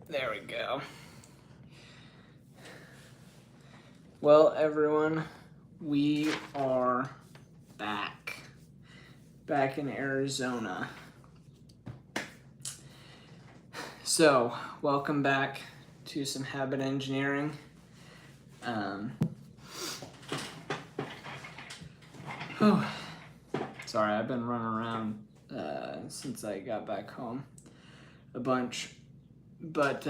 There we go. Well, everyone, we are back in Arizona. So, welcome back to some habit engineering. Sorry, I've been running around since I got back home a bunch. But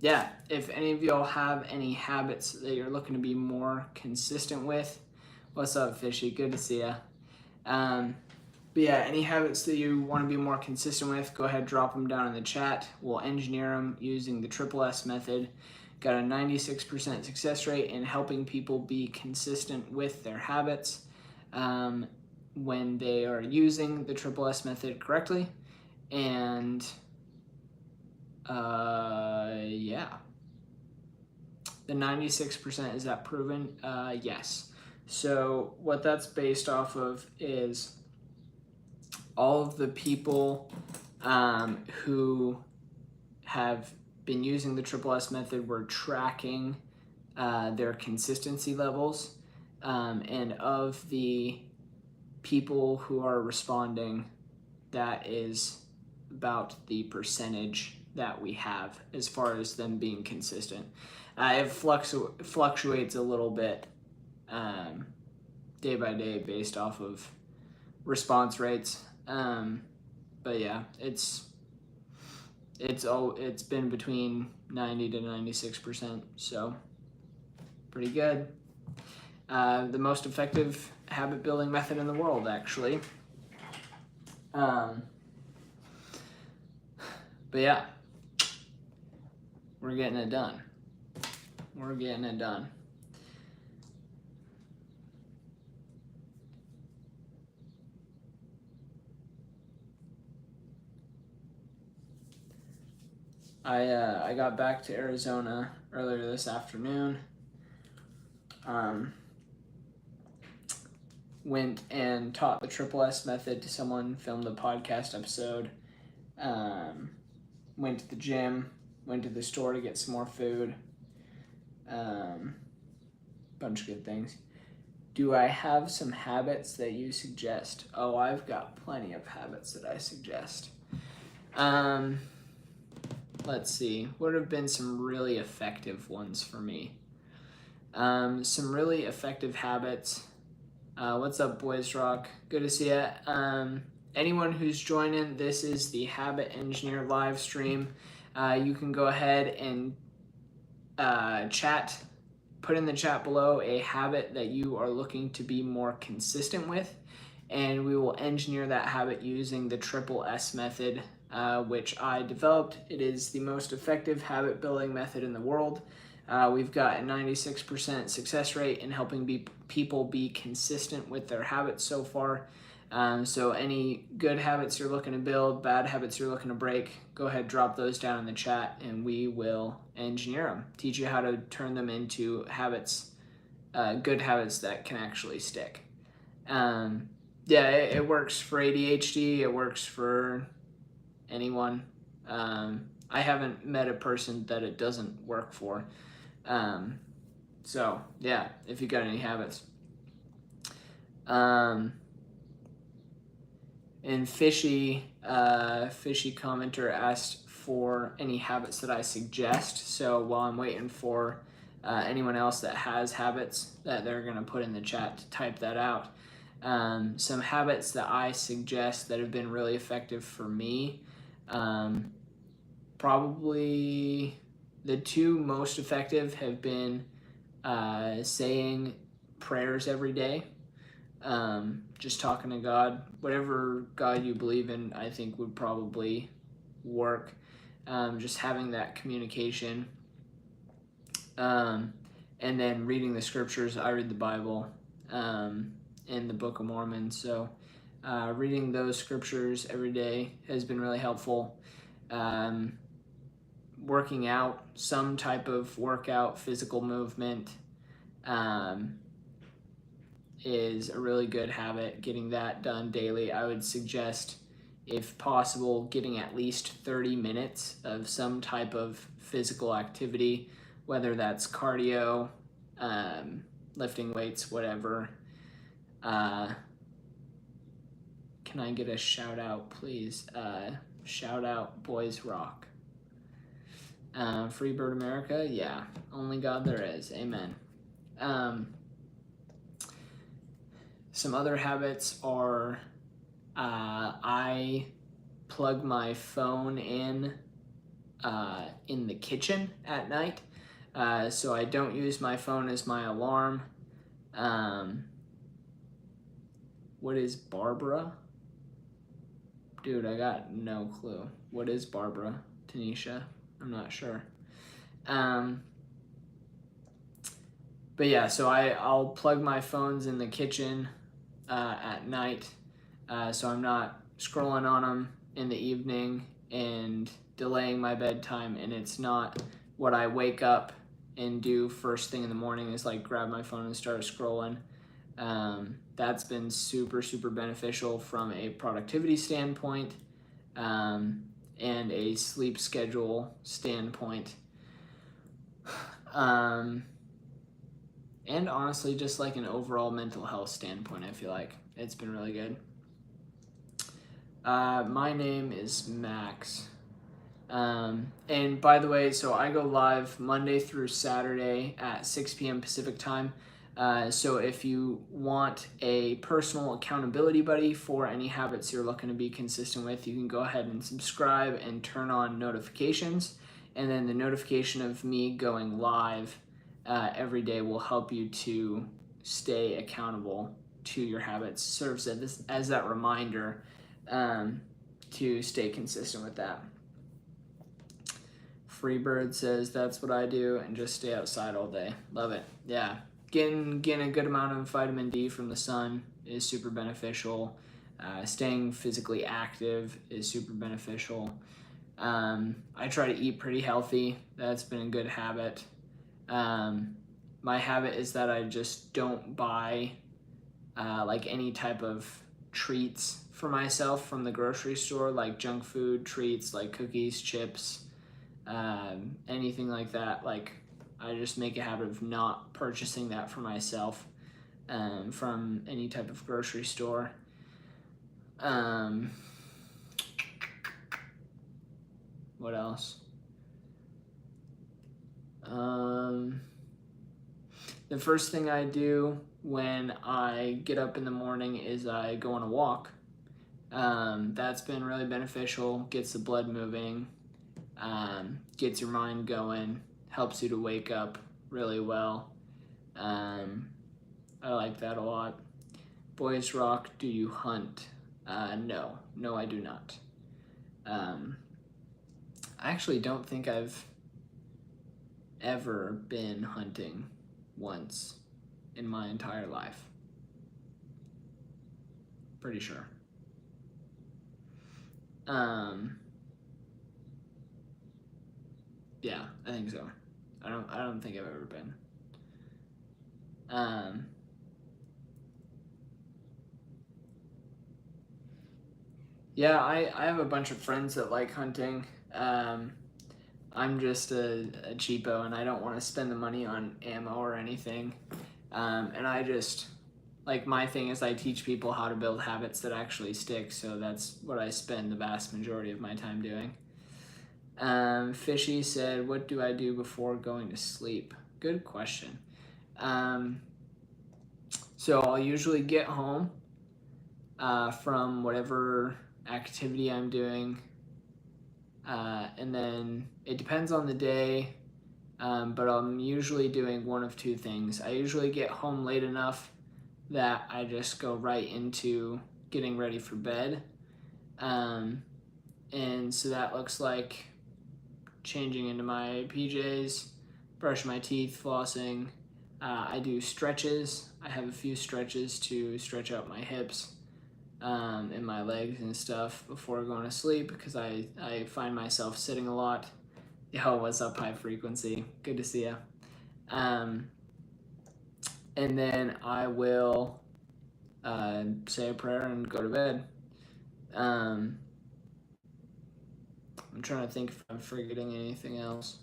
yeah, if any of y'all have any habits that you're looking to be more consistent with, what's up, Fishy? Good to see ya. But yeah, any habits that you want to be more consistent with, go ahead, drop them down in the chat. We'll engineer them using the Triple S method. Got a 96% success rate in helping people be consistent with their habits when they are using the Triple S method correctly. And yeah. The 96%, is that proven? Yes. So what that's based off of is all of the people who have been using the Triple S method were tracking their consistency levels. And of the people who are responding, that is about the percentage that we have as far as them being consistent. It fluctuates a little bit day by day based off of response rates. But yeah, it's been between 90 to 96%, so pretty good. The most effective habit building method in the world, actually. But yeah, we're getting it done. I got back to Arizona earlier this afternoon. Went and taught the Triple S method to someone, filmed a podcast episode. Went to the gym, went to the store to get some more food. Bunch of good things. Do I have some habits that you suggest? Oh, I've got plenty of habits that I suggest. Let's see. What have been some really effective ones for me? Some really effective habits. What's up, Boys Rock? Good to see ya. Anyone who's joining, this is the Habit Engineer live stream. You can go ahead and chat. Put in the chat below a habit that you are looking to be more consistent with, and we will engineer that habit using the Triple S method, which I developed. It is the most effective habit building method in the world. We've got a 96% success rate in helping people be consistent with their habits so far. So any good habits you're looking to build, bad habits you're looking to break, go ahead, drop those down in the chat, and we will engineer them. Teach you how to turn them into habits, good habits that can actually stick. Yeah, it works for ADHD. It works for anyone. I haven't met a person that it doesn't work for. So yeah, if you got any habits. And Fishy commenter asked for any habits that I suggest. So while I'm waiting for anyone else that has habits that they're gonna put in the chat to type that out. Some habits that I suggest that have been really effective for me. Probably the two most effective have been saying prayers every day. Just talking to God, whatever God you believe in, I think would probably work. Just having that communication. And then reading the scriptures. I read the Bible in the Book of Mormon. So reading those scriptures every day has been really helpful. Working out, some type of workout, physical movement, is a really good habit. Getting that done daily. I would suggest if possible, getting at least 30 minutes of some type of physical activity, whether that's cardio, lifting weights, whatever. Can I get a shout out, please? Shout out Boys Rock. Freebird America, yeah, only God there is, amen. Some other habits are I plug my phone in the kitchen at night, so I don't use my phone as my alarm. What is Barbara? Dude, I got no clue. What is Barbara? Tanisha? I'm not sure. But yeah, so I'll plug my phones in the kitchen at night, so I'm not scrolling on them in the evening and delaying my bedtime, and it's not what I wake up and do first thing in the morning is like grab my phone and start scrolling. That's been super, super beneficial from a productivity standpoint and a sleep schedule standpoint. And honestly, just like an overall mental health standpoint, I feel like it's been really good. My name is Max. And by the way, so I go live Monday through Saturday at 6 p.m. Pacific time. So if you want a personal accountability buddy for any habits you're looking to be consistent with, you can go ahead and subscribe and turn on notifications. And then the notification of me going live every day will help you to stay accountable to your habits. Serves as that reminder to stay consistent with that. Freebird says that's what I do and just stay outside all day. Love it. Yeah. Getting a good amount of vitamin D from the sun is super beneficial. Staying physically active is super beneficial. I try to eat pretty healthy. That's been a good habit. My habit is that I just don't buy like any type of treats for myself from the grocery store, like junk food treats, like cookies, chips, anything like that. Like I just make a habit of not purchasing that for myself from any type of grocery store. What else? The first thing I do when I get up in the morning is I go on a walk. That's been really beneficial, gets the blood moving, gets your mind going, helps you to wake up really well. I like that a lot. Boys Rock, do you hunt? No, I do not. I actually don't think I've ever been hunting once in my entire life. Pretty sure. Yeah, I think so. I don't think I've ever been. Yeah, I have a bunch of friends that like hunting. I'm just a cheapo and I don't want to spend the money on ammo or anything. And I just, like, my thing is I teach people how to build habits that actually stick, so that's what I spend the vast majority of my time doing. Fishy said, what do I do before going to sleep? Good question. So I'll usually get home from whatever activity I'm doing, and then it depends on the day, but I'm usually doing one of two things. I usually get home late enough that I just go right into getting ready for bed, and so that looks like changing into my PJs, brushing my teeth, flossing. I do stretches. I have a few stretches to stretch out my hips and my legs and stuff before going to sleep because I find myself sitting a lot. Yo, what's up, High Frequency? Good to see you. And then I will say a prayer and go to bed. I'm trying to think if I'm forgetting anything else.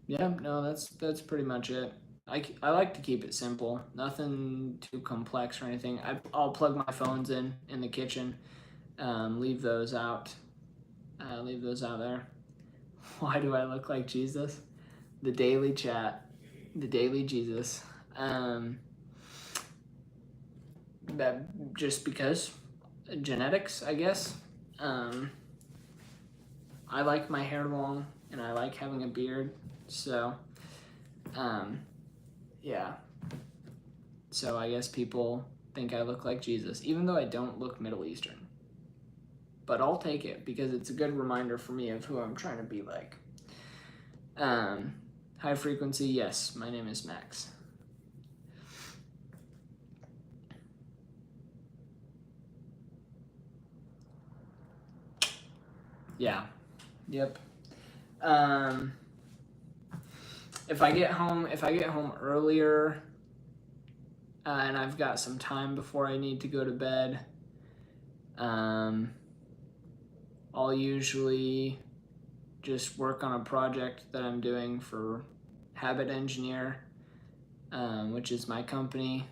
Yeah, no, that's pretty much it. I like to keep it simple, nothing too complex or anything. I'll plug my phones in the kitchen, leave those out, leave those out there. Why do I look like Jesus? The daily chat, the daily Jesus. That just because genetics, I guess. I like my hair long and I like having a beard, so yeah. So I guess people think I look like Jesus, even though I don't look Middle Eastern. But I'll take it because it's a good reminder for me of who I'm trying to be like. High frequency, yes, my name is Max. Yeah. Yep. If I get home earlier, and I've got some time before I need to go to bed, I'll usually just work on a project that I'm doing for Habit Engineer, which is my company,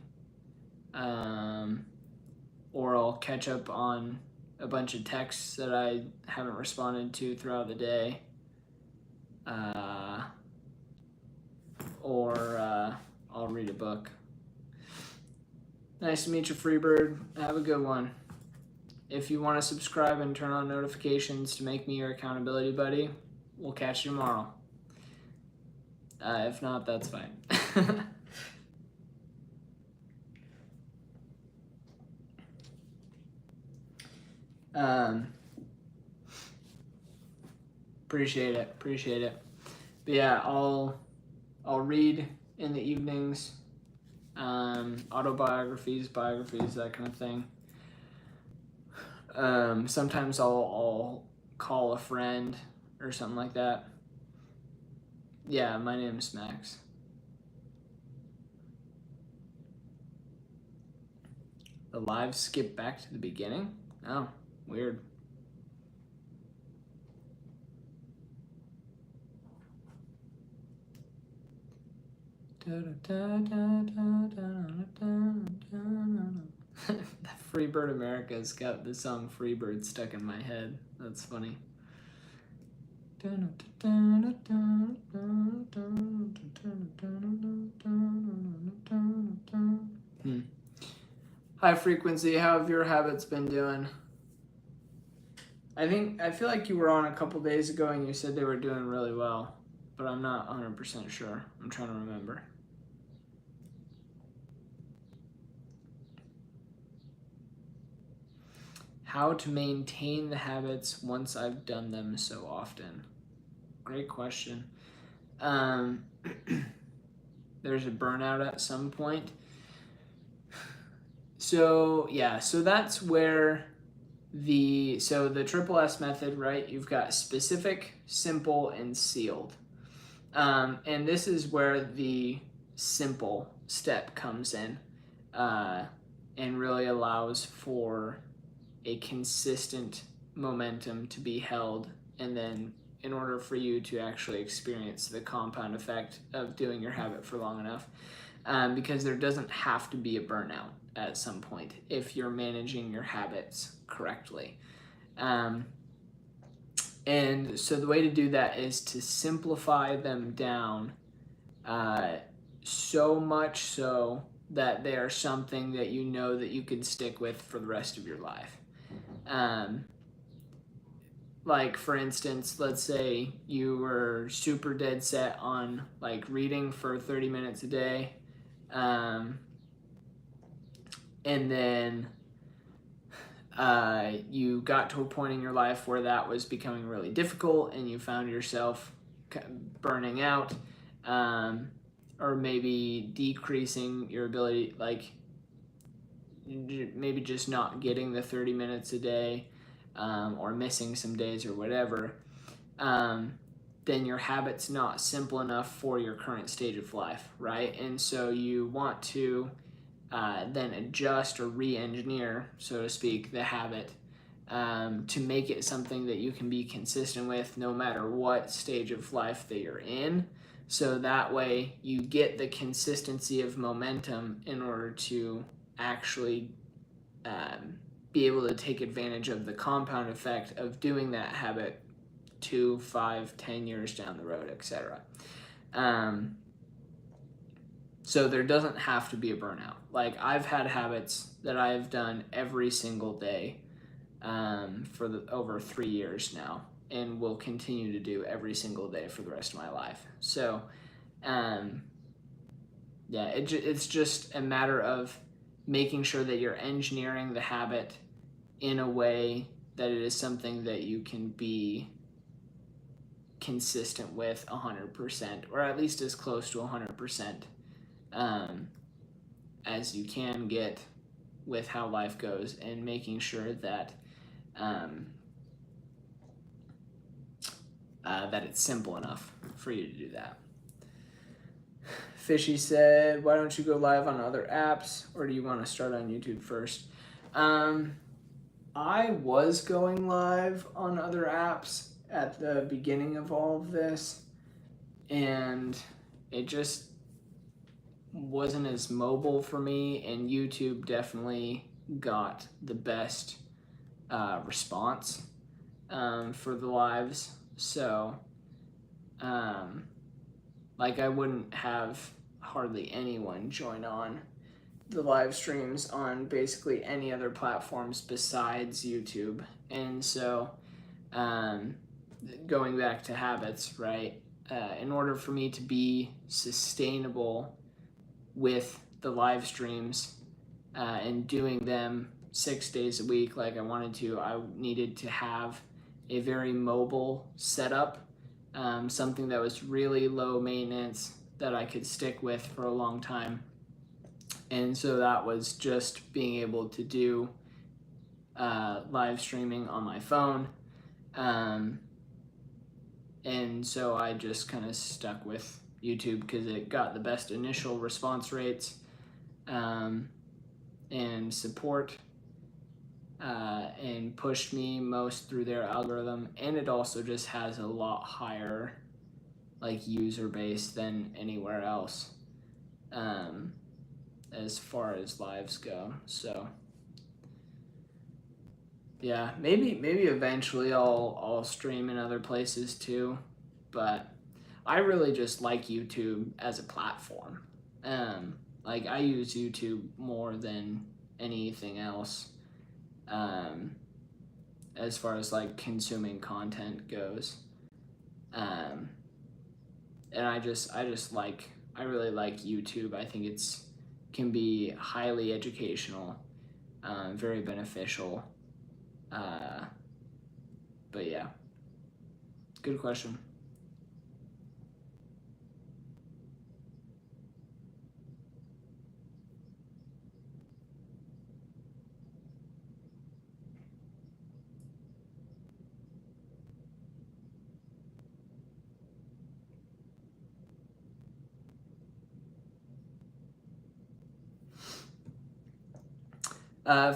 or I'll catch up on a bunch of texts that I haven't responded to throughout the day, or I'll read a book. Nice to meet you, Freebird. Have a good one. If you want to subscribe and turn on notifications to make me your accountability buddy, we'll catch you tomorrow. If not, that's fine. Appreciate it. But yeah, I'll read in the evenings, autobiographies, biographies, that kind of thing. Sometimes I'll call a friend or something like that. Yeah, my name's Max. The live skip back to the beginning? Oh, weird. Freebird America's got the song Freebird stuck in my head. That's funny. High frequency, how have your habits been doing? I feel like you were on a couple days ago and you said they were doing really well, but I'm not 100% sure. I'm trying to remember. How to maintain the habits once I've done them so often? Great question. There's a burnout at some point. So yeah, so that's where the triple S method, right? You've got specific, simple, and sealed. And this is where the simple step comes in, and really allows for a consistent momentum to be held, and then in order for you to actually experience the compound effect of doing your habit for long enough, because there doesn't have to be a burnout at some point if you're managing your habits correctly. And so the way to do that is to simplify them down, so much so that they are something that you know that you can stick with for the rest of your life. Like for instance, let's say you were super dead set on like reading for 30 minutes a day, and then you got to a point in your life where that was becoming really difficult and you found yourself burning out, or maybe decreasing your ability, like maybe just not getting the 30 minutes a day, or missing some days or whatever. then your habit's not simple enough for your current stage of life, right? And so you want to then adjust or re-engineer, so to speak, the habit to make it something that you can be consistent with no matter what stage of life that you're in. So that way you get the consistency of momentum in order to actually be able to take advantage of the compound effect of doing that habit 2, 5, 10 years down the road, etc. So there doesn't have to be a burnout. Like, I've had habits that I've done every single day for over 3 years now, and will continue to do every single day for the rest of my life. So yeah, it's just a matter of making sure that you're engineering the habit in a way that it is something that you can be consistent with 100%, or at least as close to 100% as you can get with how life goes, and making sure that that it's simple enough for you to do that. Fishy said, why don't you go live on other apps, or do you want to start on YouTube first? I was going live on other apps at the beginning of all of this, and it just wasn't as mobile for me, and YouTube definitely got the best response for the lives. So like, I wouldn't have hardly anyone join on the live streams on basically any other platforms besides YouTube. And so going back to habits, right, in order for me to be sustainable with the live streams and doing them 6 days a week like I wanted to, I needed to have a very mobile setup, something that was really low maintenance that I could stick with for a long time. And so that was just being able to do live streaming on my phone. And so I just kind of stuck with YouTube because it got the best initial response rates and support, and pushed me most through their algorithm. And it also just has a lot higher like user base than anywhere else as far as lives go. So yeah, maybe eventually I'll stream in other places too, but I really just like YouTube as a platform. Like, I use YouTube more than anything else as far as like consuming content goes. And I really like YouTube. I think it's can be highly educational, very beneficial. But yeah, good question.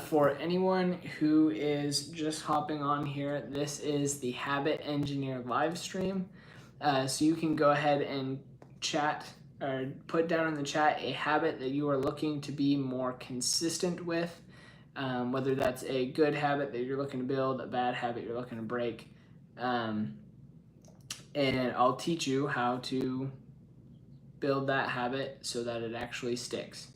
For anyone who is just hopping on here, this is the Habit Engineer live stream. So you can go ahead and chat or put down in the chat a habit that you are looking to be more consistent with, whether that's a good habit that you're looking to build, a bad habit you're looking to break. And I'll teach you how to build that habit so that it actually sticks.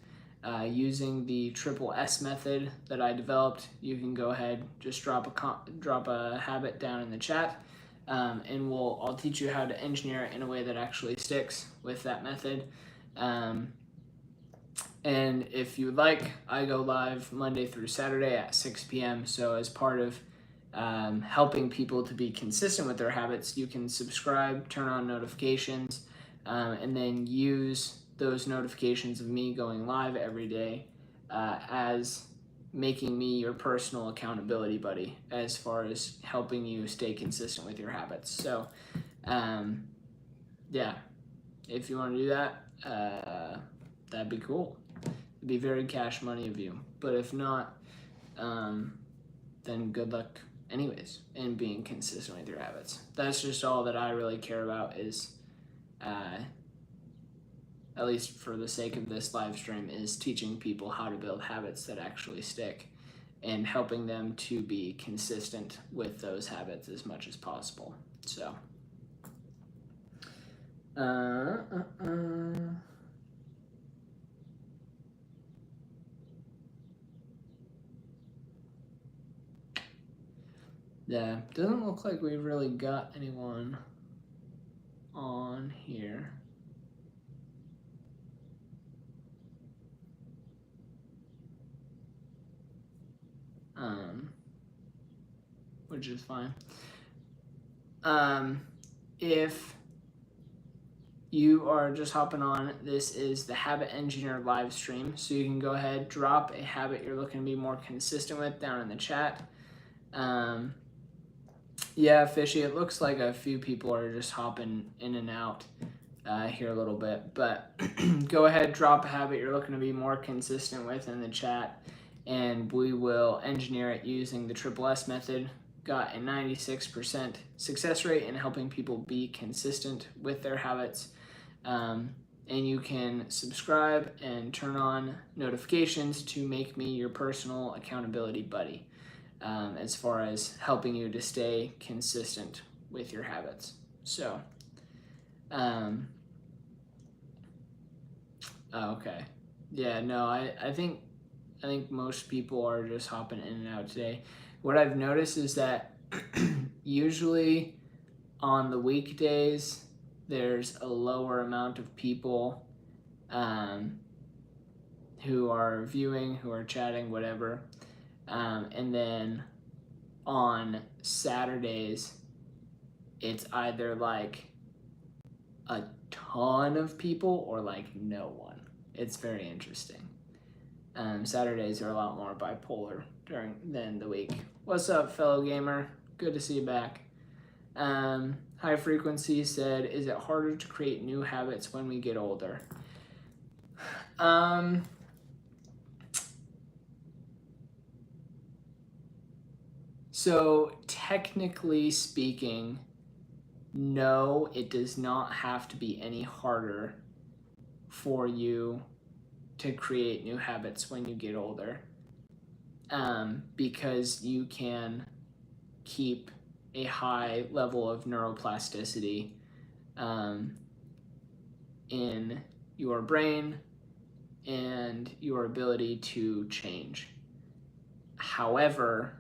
Using the triple S method that I developed, you can go ahead, just drop a habit down in the chat, and I'll teach you how to engineer it in a way that actually sticks with that method. And if you would like, I go live Monday through Saturday at 6 p.m. So as part of helping people to be consistent with their habits, you can subscribe, turn on notifications, and then use those notifications of me going live every day as making me your personal accountability buddy as far as helping you stay consistent with your habits. So yeah, if you want to do that, that'd be cool. It'd be very cash money of you. But if not, then good luck anyways in being consistent with your habits. That's just all that I really care about is, at least for the sake of this live stream, is teaching people how to build habits that actually stick and helping them to be consistent with those habits as much as possible. So, yeah, doesn't look like we've really got anyone on here. Which is fine. If you are just hopping on, this is the Habit Engineer live stream. So you can go ahead, drop a habit you're looking to be more consistent with down in the chat. Yeah, Fishy, it looks like a few people are just hopping in and out here a little bit. But go ahead, drop a habit you're looking to be more consistent with in the chat, and we will engineer it using the Triple S method. Got a 96% success rate in helping people be consistent with their habits. And you can subscribe and turn on notifications to make me your personal accountability buddy, as far as helping you to stay consistent with your habits. So, okay. Yeah, no, I think most people are just hopping in and out today. What I've noticed is that usually on the weekdays, there's a lower amount of people who are viewing, who are chatting, whatever. And then on Saturdays, it's either like a ton of people or like no one. It's very interesting. Saturdays are a lot more bipolar than the week. What's up, fellow gamer? Good to see you back. High Frequency said, is it harder to create new habits when we get older? So technically speaking, no, it does not have to be any harder for you to create new habits when you get older, because you can keep a high level of neuroplasticity in your brain and your ability to change. However,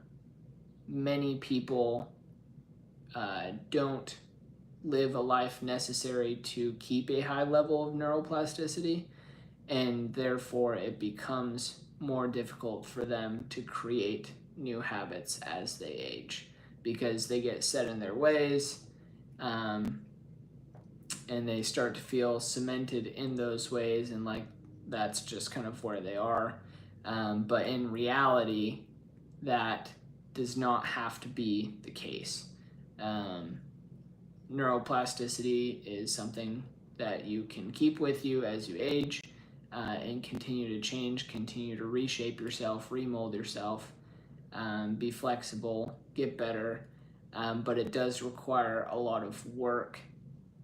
many people don't live a life necessary to keep a high level of neuroplasticity, and therefore it becomes more difficult for them to create new habits as they age because they get set in their ways, and they start to feel cemented in those ways, and like that's just kind of where they are. But in reality, that does not have to be the case. Neuroplasticity is something that you can keep with you as you age, and continue to change, continue to reshape yourself, remold yourself, be flexible, get better, but it does require a lot of work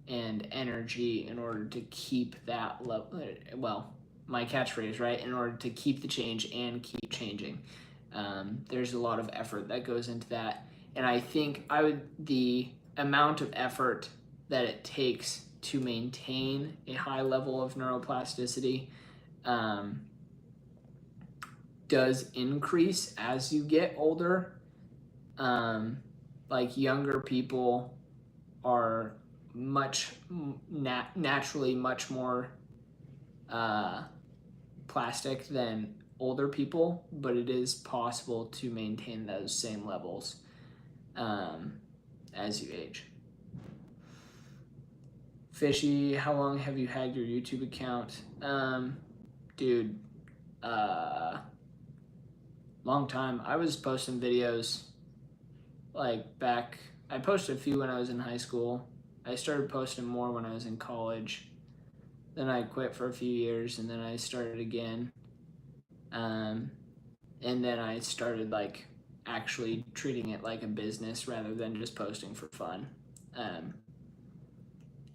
and energy in order to keep that level. Well, my catchphrase, right? In order to keep the change and keep changing. There's a lot of effort that goes into that, and I think the amount of effort that it takes to maintain a high level of neuroplasticity does increase as you get older. Like younger people are naturally much more plastic than older people, but it is possible to maintain those same levels as you age. Fishy, how long have you had your YouTube account? Dude, long time. I was posting videos like back, I posted a few when I was in high school. I started posting more when I was in college. Then I quit for a few years, and then I started again. And then I started like actually treating it like a business rather than just posting for fun. And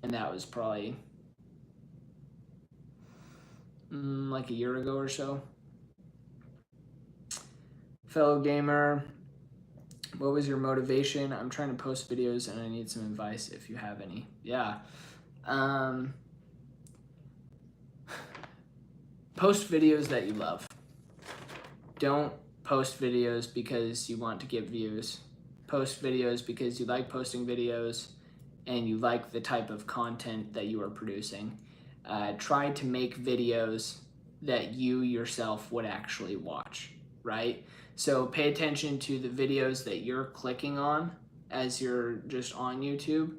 that was probably like a year ago or so. Fellow gamer, what was your motivation? I'm trying to post videos and I need some advice if you have any. Yeah. Post videos that you love. Don't post videos because you want to get views. Post videos because you like posting videos and you like the type of content that you are producing. Try to make videos that you yourself would actually watch, right? So pay attention to the videos that you're clicking on as you're just on YouTube,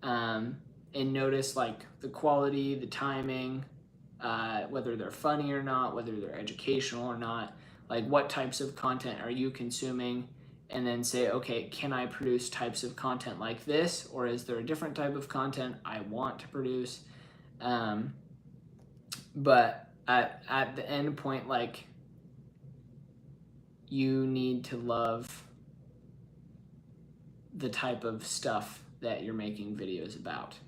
and notice like the quality, the timing, whether they're funny or not, whether they're educational or not, like what types of content are you consuming, and then say, okay, can I produce types of content like this, or is there a different type of content I want to produce? But at the end point, like, you need to love the type of stuff that you're making videos about.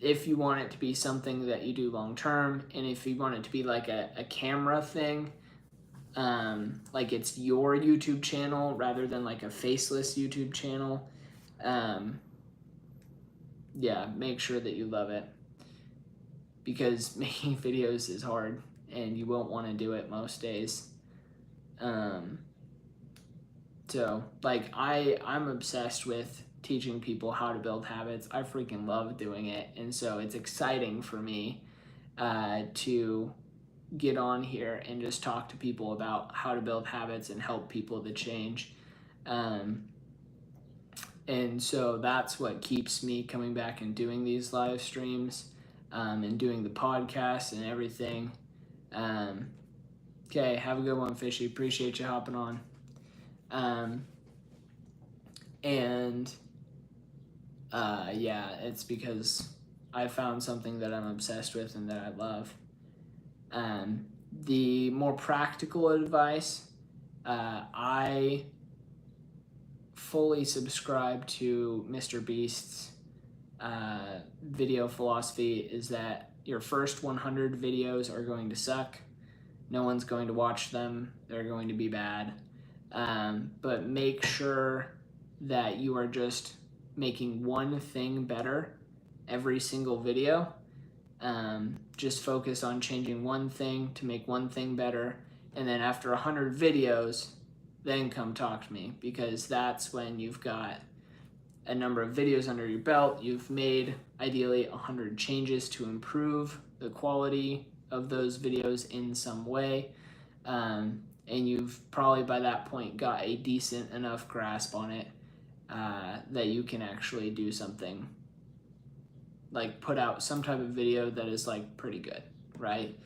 If you want it to be something that you do long term, and if you want it to be like a camera thing, like it's your YouTube channel rather than like a faceless YouTube channel, yeah, make sure that you love it, because making videos is hard and you won't want to do it most days. So like I'm obsessed with teaching people how to build habits. I freaking love doing it, and so it's exciting for me to get on here and just talk to people about how to build habits and help people to change. And so that's what keeps me coming back and doing these live streams, and doing the podcast and everything. Okay, have a good one, Fishy. Appreciate you hopping on. Yeah, it's because I found something that I'm obsessed with and that I love. The more practical advice, I fully subscribe to Mr. Beast's video philosophy, is that your first 100 videos are going to suck. No one's going to watch them. They're going to be bad. But make sure that you are just making one thing better every single video. Just focus on changing one thing to make one thing better. And then after 100 videos, then come talk to me, because that's when you've got a number of videos under your belt. You've made ideally 100 changes to improve the quality of those videos in some way. And you've probably by that point got a decent enough grasp on it that you can actually do something, like put out some type of video that is like pretty good, right?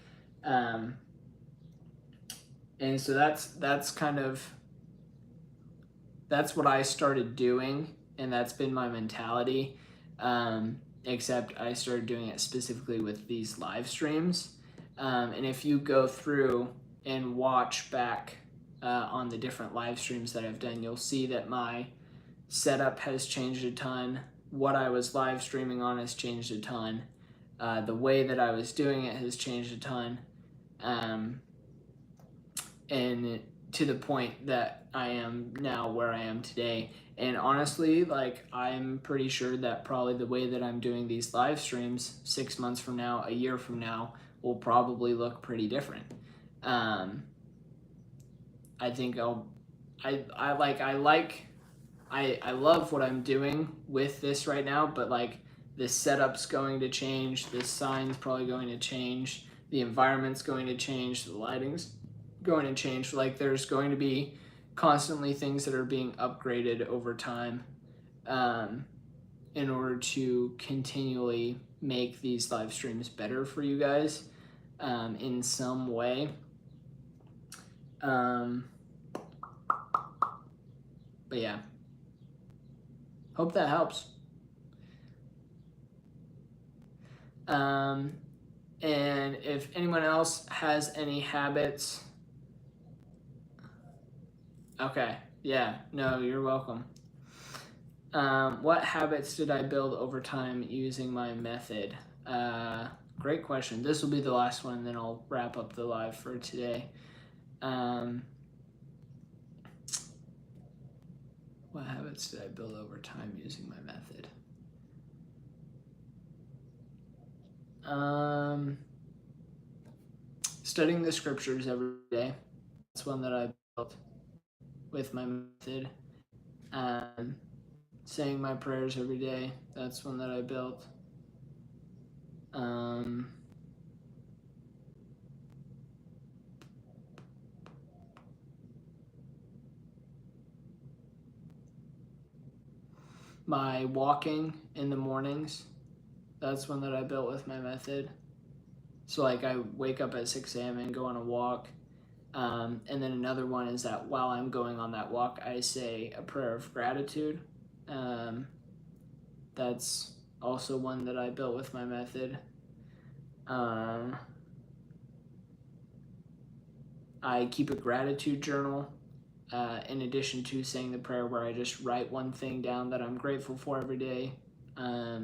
And so that's kind of, that's what I started doing, and that's been my mentality, except I started doing it specifically with these live streams. And if you go through and watch back on the different live streams that I've done, you'll see that my setup has changed a ton. What I was live streaming on has changed a ton. The way that I was doing it has changed a ton. And to the point that I am now where I am today. And honestly, like, I'm pretty sure that probably the way that I'm doing these live streams 6 months from now, a year from now, will probably look pretty different. I think I love what I'm doing with this right now, but like the setup's going to change, the sign's probably going to change, the environment's going to change, the lighting's going to change. Like, there's going to be constantly things that are being upgraded over time, in order to continually make these live streams better for you guys, in some way. But yeah, hope that helps. And if anyone else has any habits, okay, yeah, no, you're welcome. What habits did I build over time using my method? Great question. This will be the last one, then I'll wrap up the live for today. What habits did I build over time using my method? Studying the scriptures every day. That's one that I built with my method. Saying my prayers every day. That's one that I built. My walking in the mornings. That's one that I built with my method. So like I wake up at 6 a.m. and go on a walk. And then another one is that while I'm going on that walk, I say a prayer of gratitude. That's also one that I built with my method. I keep a gratitude journal in addition to saying the prayer, where I just write one thing down that I'm grateful for every day. I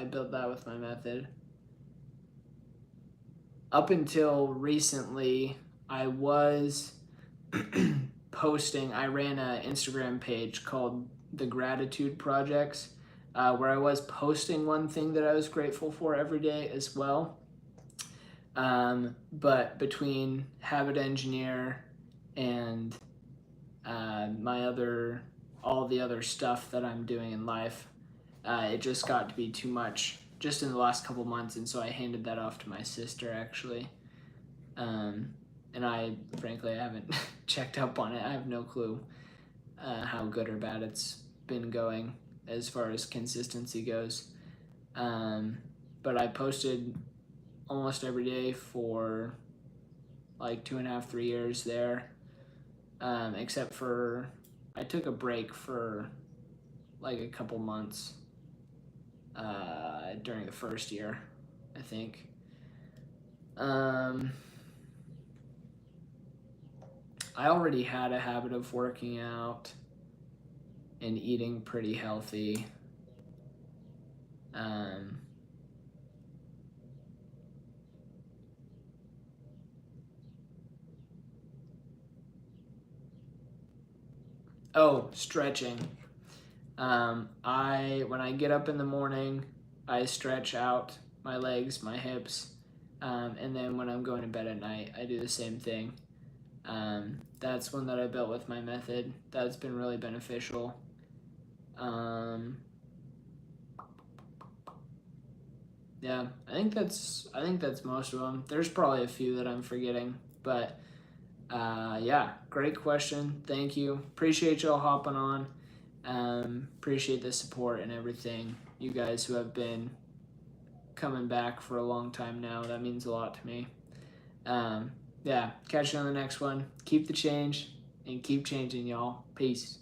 built that with my method. Up until recently, I was posting. I ran an Instagram page called The Gratitude Projects, where I was posting one thing that I was grateful for every day as well. But between Habit Engineer and all the other stuff that I'm doing in life, it just got to be too much just in the last couple months, and so I handed that off to my sister actually. And I frankly haven't checked up on it. I have no clue how good or bad it's been going as far as consistency goes. But I posted almost every day for like 2.5, 3 years there, except for I took a break for like a couple months during the first year, I think. I already had a habit of working out and eating pretty healthy. Stretching. When I get up in the morning, I stretch out my legs, my hips, and then when I'm going to bed at night, I do the same thing. That's one that I built with my method. That's been really beneficial. Yeah, I think that's most of them. There's probably a few that I'm forgetting, but yeah, great question. Thank you. Appreciate y'all hopping on. Appreciate the support and everything. You guys who have been coming back for a long time now, that means a lot to me. Yeah, catch you on the next one. Keep the change and keep changing, y'all. Peace.